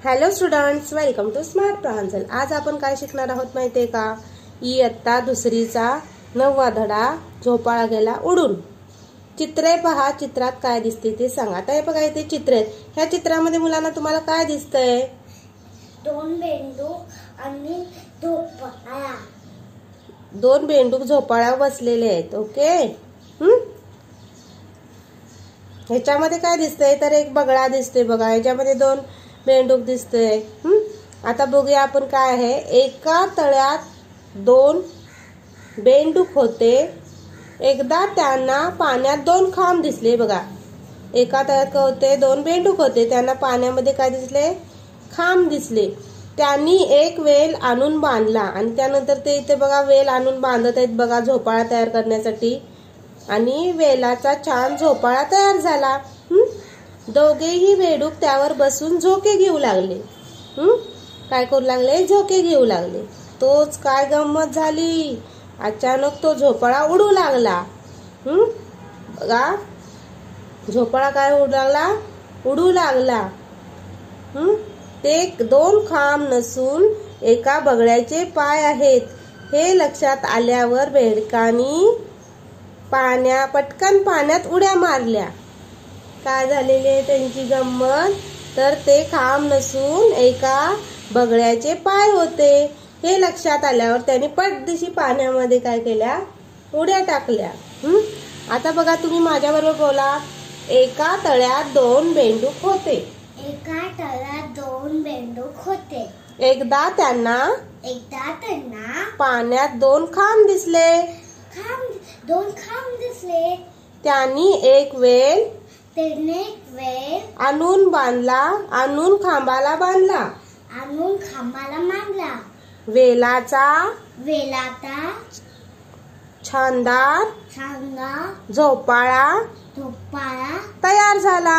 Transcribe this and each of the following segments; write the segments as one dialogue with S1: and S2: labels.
S1: Hello students, welcome to smart Pranjal. आज आपण काय शिकणार आहोत माहितीये का? इयत्ता दुसरीचा 9वा धडा झोपाळा गेला उडून। चित्रे पहा, चित्रात काय दिसते ते सांगा। आता हे बघा, इथे चित्र आहेत। ह्या चित्रामध्ये मुलांना तुम्हाला काय दिसतंय?
S2: दोन बेंडूक आणि झोपाळा।
S1: दोन बेंडूक झोपाळ्यावर बसलेले आहेत। ओके, ह्याच्यामध्ये काय दिसतंय तर एक बगळा दिसतोय बघा। ह्याच्यामध्ये दोन बेंडूक दिसतोय। आता बघूया आपण काय आहे। एका तळ्यात दोन बेंडूक होते, एकदा त्यांना पाण्यात दोन खांब दिसले बघा। एका तळ्यात काय होते, दोन बेंडूक होते, त्यांना पाण्यामध्ये काय दिसले, खांब दिसले। त्यांनी एक वेल आणून बांधला आणि त्यानंतर ते इथे बघा वेल आणून बांधत आहेत बघा झोपाळा तयार करण्यासाठी। आणि वेलाचा छान झोपाळा तयार झाला। दोघेही बेडूक त्यावर बसून झोके घेऊ लागले। काय करू लागले, झोके घेऊ लागले। तोच काय गंमत झाली, अचानक तो झोपाळा उडू लागला। बघा, झोपाळा काय उडू लागला। ते दोन खांब नसून एका बगळ्याचे पाय आहेत हे लक्षात आल्यावर बेडकांनी पटकन पाण्यात उड्या मारल्या। काय झालेली आहे त्यांची गंमत, तर ते खांब नसून एका बगळ्याचे पाय होते हे लक्षात आल्यावर त्यांनी पटदिशी पाण्यामध्ये काय केल्या, उड्या टाकल्या। आता बघा, तुम्ही माझ्याबरोबर बोला। एका तळ्यात दोन बेंडूक होते।
S2: एका तळ्यात दोन बेंडूक होते।
S1: एकदा त्यांना पाण्यात दोन खांब दिसले।
S2: दोन खांब दिसले।
S1: त्यांनी एक वेल आणून खांबाला बांधला। वेलाचा छानदार झोपाळा तयार झाला।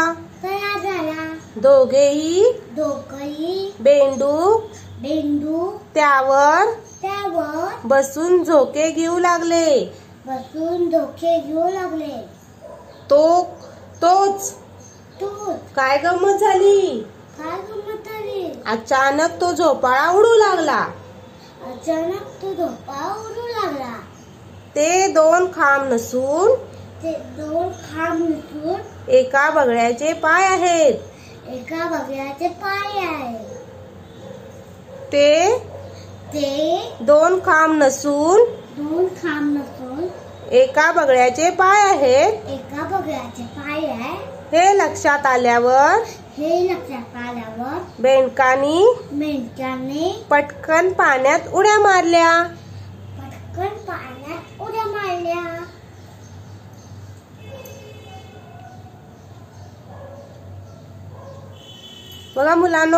S1: दोघेही बेंडूक त्यावर बसून झोके घेऊ लागले। तोच काय गंमत झाली, अचानक तो झोपाळा उडू लागला। ते दोन खांब नसून एका बगळ्याचे पाय आहेत। ते दोन खांब नसून एका बगळ्याचे पाय आहेत हे लक्षात आल्यावर बेंडकांनी पटकन पाण्यात उड्या मारल्या। बघा मुलांनो,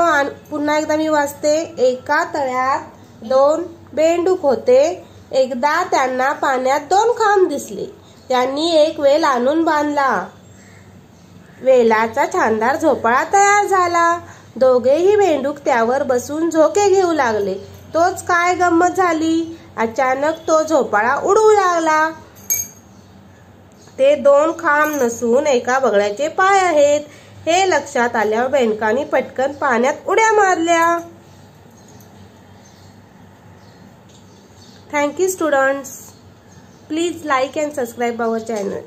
S1: पुन्हा एकदा मी वाचते। एका तळ्यात दोन बेंडूक होते, एकदा त्यांना पाण्यात दोन खांब दिसले। त्यांनी एक वेल आणून बांधला। वेलाचा छानदार झोपाळा तयार झाला। दोघेही बेंडूक त्यावर बसून झोके घेऊ लागले। तोच काय गंमत झाली, अचानक तो झोपाळा उडू लागला। ते दोन खांब नसून एका बगळ्याचे पाय आहेत हे लक्षात आल्यावर बेंडकांनी पटकन पाण्यात उड्या मारल्या। Thank you students. Please like and subscribe our channel.